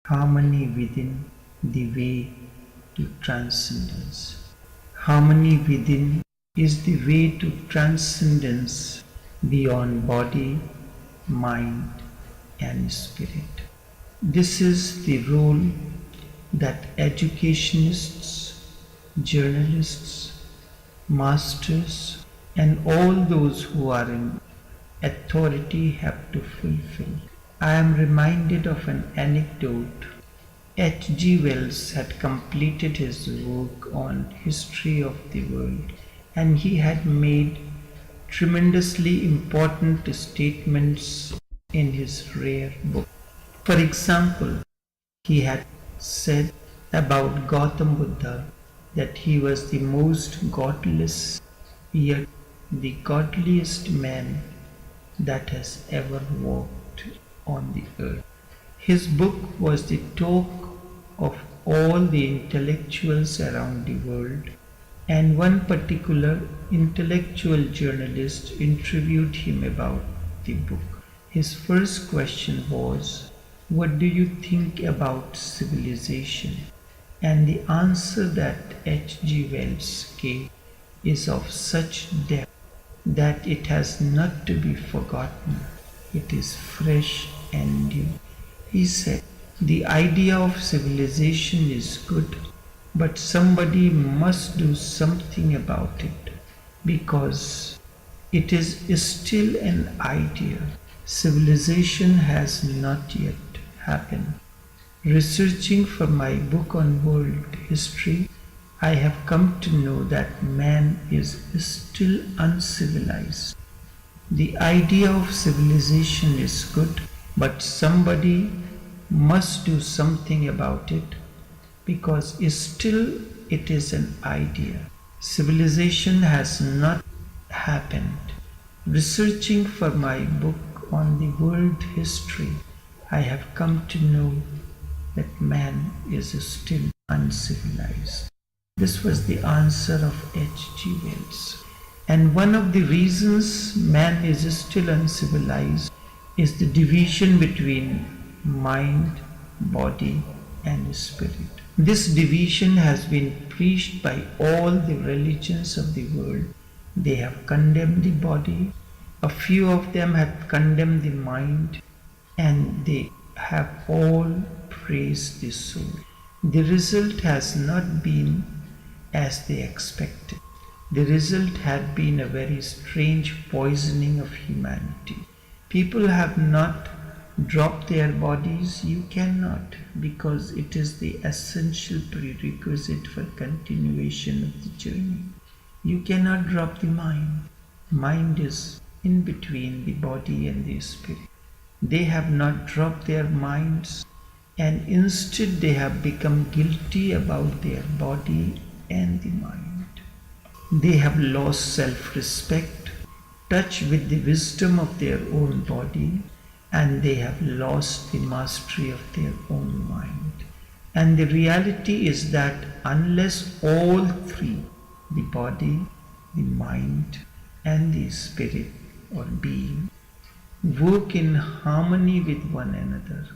Harmony within, the way to transcendence. Harmony within is the way to transcendence beyond body, mind, and spirit. This is the role that educationists, journalists, masters, and all those who are in authority have to fulfill. I am reminded of an anecdote. H.G. Wells had completed his work on history of the world, and he had made tremendously important statements in his rare book. For example, he had said about Gautam Buddha that he was the most godless, yet the godliest man that has ever walked on the earth. His book was the talk of all the intellectuals around the world, and one particular intellectual journalist interviewed him about the book. His first question was, "What do you think about civilization?" And the answer that H.G. Wells gave is of such depth that it has not to be forgotten. It is fresh and new. He said, "The idea of civilization is good, but somebody must do something about it because it is still an idea. Civilization has not yet happened." Researching for my book on world history, I have come to know that man is still uncivilized. The idea of civilization is good, but somebody must do something about it because still it is an idea. Civilization has not happened. Researching for my book on the world history, I have come to know that man is still uncivilized. This was the answer of H.G. Wells. And one of the reasons man is still uncivilized is the division between mind, body, and spirit. This division has been preached by all the religions of the world. They have condemned the body, a few of them have condemned the mind, and they have all praised the soul. The result has not been as they expected. The result had been a very strange poisoning of humanity. People have not dropped their bodies. You cannot, because it is the essential prerequisite for continuation of the journey. You cannot drop the mind. Mind is in between the body and the spirit. They have not dropped their minds, and instead they have become guilty about their body and the mind. They have lost self-respect, touch with the wisdom of their own body, and they have lost the mastery of their own mind. And the reality is that unless all three, the body, the mind, and the spirit or being, work in harmony with one another,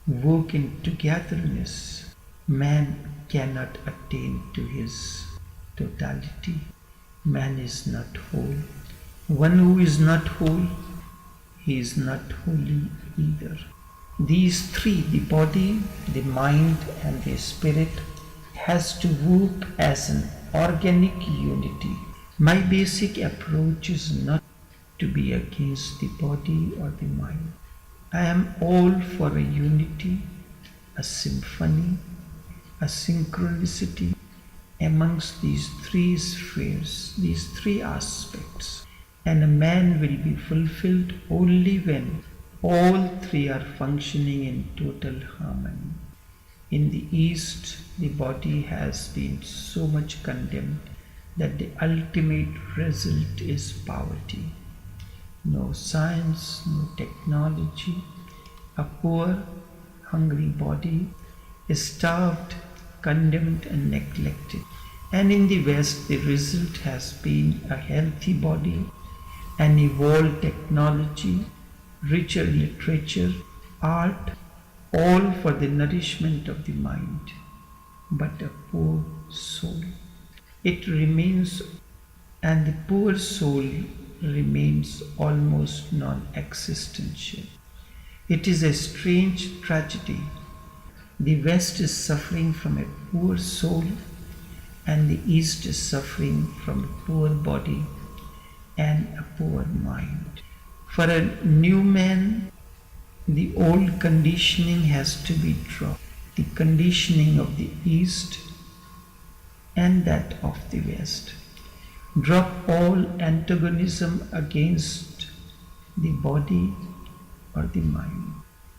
work in togetherness, man cannot attain to his totality. Man is not whole. One who is not whole, he is not holy either. These three, the body, the mind, and the spirit, has to work as an organic unity. My basic approach is not to be against the body or the mind. I am all for a unity, a symphony, a synchronicity amongst these three spheres, these three aspects. And a man will be fulfilled only when all three are functioning in total harmony. In the East, the body has been so much condemned that the ultimate result is poverty. No science, no technology, a poor, hungry body is starved, condemned, and neglected. And in the West, the result has been a healthy body, an evolved technology, richer literature, art, all for the nourishment of the mind, but a poor soul. It remains, and the poor soul remains almost non-existential. It is a strange tragedy. The West is suffering from a poor soul, and the East is suffering from a poor body and a poor mind. For a new man, the old conditioning has to be dropped. The conditioning of the East and that of the West. Drop all antagonism against the body or the mind.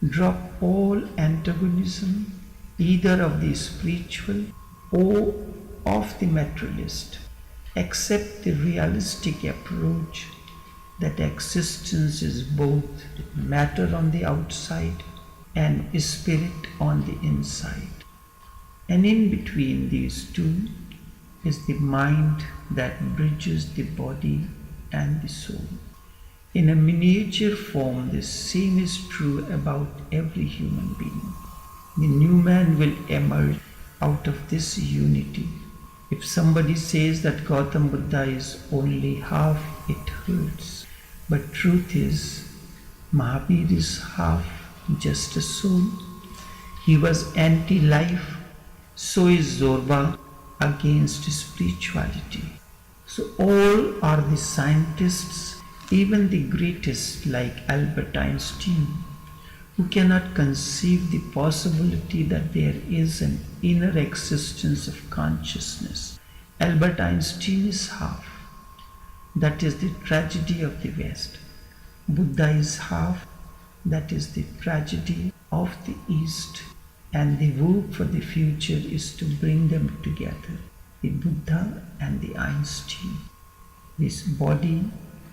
Drop all antagonism either of the spiritual or of the materialist. Accept the realistic approach that existence is both matter on the outside and spirit on the inside. And in between these two is the mind that bridges the body and the soul. In a miniature form, the same is true about every human being. The new man will emerge out of this unity. If somebody says that Gautam Buddha is only half, it hurts. But truth is, Mahavir is half just a soul. He was anti-life, so is Zorba against spirituality. So all are the scientists, even the greatest like Albert Einstein, who cannot conceive the possibility that there is an inner existence of consciousness. Albert Einstein is half. That is the tragedy of the West. Buddha is half. That is the tragedy of the East. And the work for the future is to bring them together, the Buddha and the Einstein, this body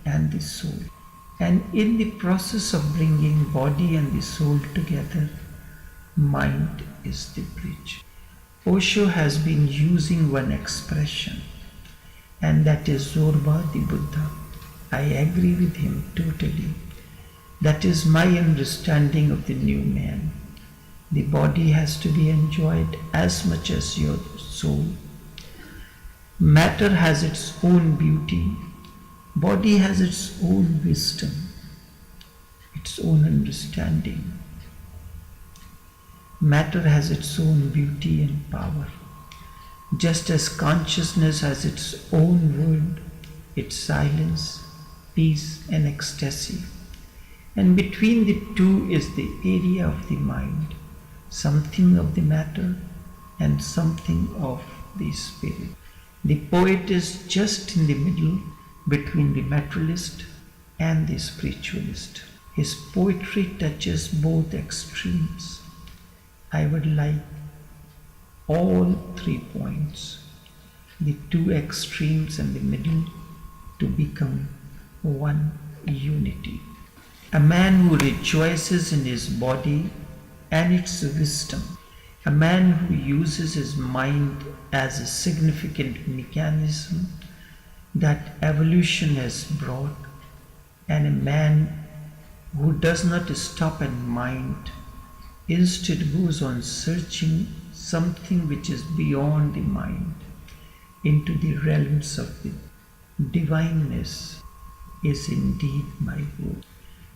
and the soul. And in the process of bringing body and the soul together, mind is the bridge. Osho has been using one expression, and that is Zorba the Buddha. I agree with him totally. That is my understanding of the new man. The body has to be enjoyed as much as your soul. Matter has its own beauty. Body has its own wisdom, its own understanding. Matter has its own beauty and power. Just as consciousness has its own world, its silence, peace and ecstasy. And between the two is the area of the mind, something of the matter and something of the spirit. The poet is just in the middle between the materialist and the spiritualist. His poetry touches both extremes. I would like all 3 points, the 2 extremes and the middle, to become one unity. A man who rejoices in his body and its wisdom, a man who uses his mind as a significant mechanism that evolution has brought, and a man who does not stop at mind, instead goes on searching something which is beyond the mind, into the realms of the divineness, is indeed my work.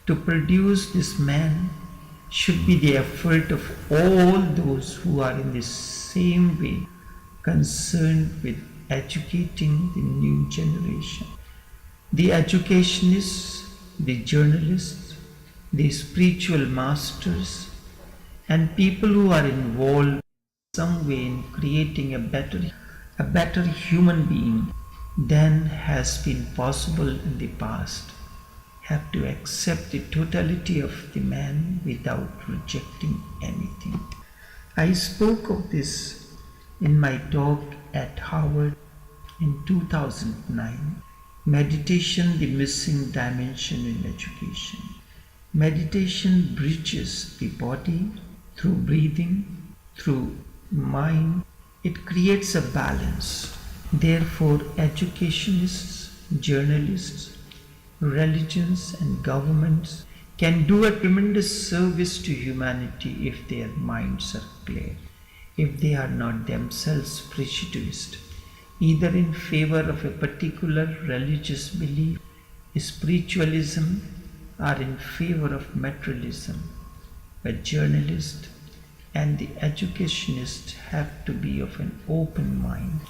To produce this man should be the effort of all those who are in the same way concerned with educating the new generation. The educationists, the journalists, the spiritual masters, and people who are involved in some way in creating a better human being than has been possible in the past, have to accept the totality of the man without rejecting anything. I spoke of this in my talk at Harvard in 2009, Meditation, the Missing Dimension in Education. Meditation bridges the body through breathing, through mind. It creates a balance. Therefore, educationists, journalists, religions and governments can do a tremendous service to humanity if their minds are clear, if they are not themselves prejudiced, either in favor of a particular religious belief, spiritualism, or in favor of materialism. A journalist and the educationist have to be of an open mind,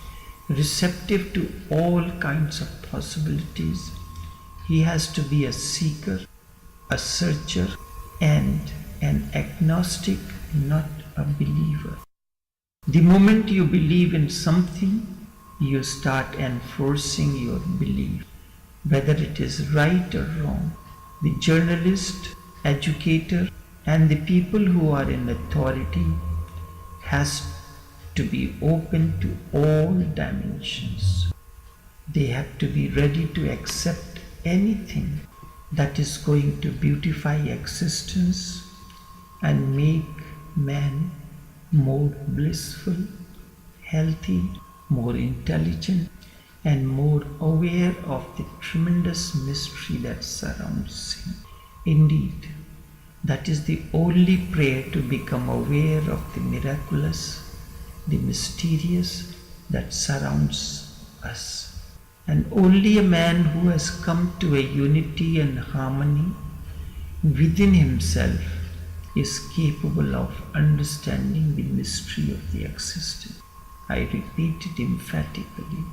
receptive to all kinds of possibilities. He has to be a seeker, a searcher, and an agnostic, not a believer. The moment you believe in something, you start enforcing your belief, whether it is right or wrong. The journalist, educator, and the people who are in authority has to be open to all dimensions. They have to be ready to accept anything that is going to beautify existence and make man more blissful, healthy, more intelligent, and more aware of the tremendous mystery that surrounds him. Indeed, that is the only prayer, to become aware of the miraculous, the mysterious that surrounds us. And only a man who has come to a unity and harmony within himself is capable of understanding the mystery of the existence. I repeat it emphatically.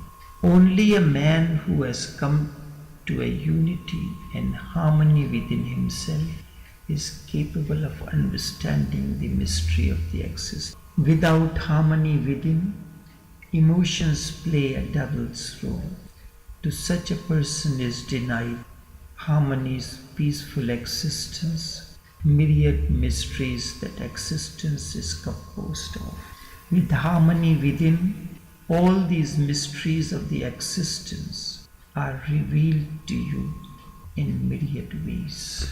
Only a man who has come to a unity and harmony within himself is capable of understanding the mystery of the existence. Without harmony within, emotions play a devil's role. To such a person is denied harmony's peaceful existence, myriad mysteries that existence is composed of. With harmony within, all these mysteries of the existence are revealed to you in myriad ways.